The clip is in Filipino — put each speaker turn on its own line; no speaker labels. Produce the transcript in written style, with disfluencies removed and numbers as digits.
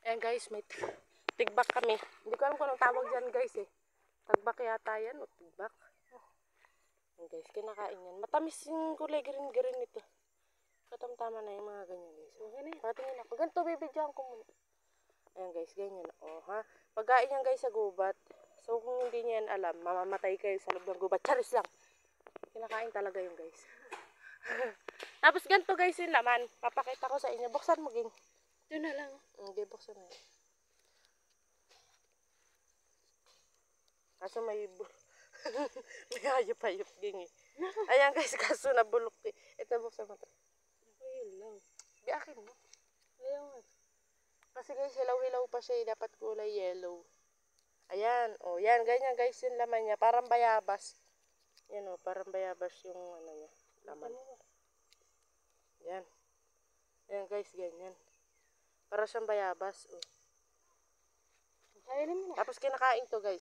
Ayan guys, may tigbak kami. Hindi ko alam kung anong tawag dyan guys eh. Tagbak yata yan o tigbak. Ayan guys, kinakain yan. Matamis yung kulay green ito. Katamtama na yung mga ganyan guys. Okay na yan. Patingin ako. Ganito, bibidyoan ko muna. Ayan guys, ganyan. O ha. Pagkain yan guys sa gubat. So kung hindi niya yan alam, mamamatay kayo sa loob ng gubat. Charis lang. Kinakain talaga yung guys. Tapos ganito guys yung laman. Papakita ko sa inyo. Buksan mo ging.
Doon na lang.
Hindi, buksan mo yun. Kaso may may hayop-hayop ging eh. Ayan guys, kaso nabulok eh. Ito, buksan mo ito.
Ayun lang.
Di akin mo.
Ayaw nga.
Kasi guys, hilaw-hilaw pa siya eh. Dapat kulay yellow. Ayan. O, yan. Ganyan guys yung laman niya. Parang bayabas. Yan o, parang bayabas yung ano niya. Laman. Yan. Ayan guys, ganyan. Para siyang bayabas. O.
Kainin mo na.
Tapos kinakain to guys.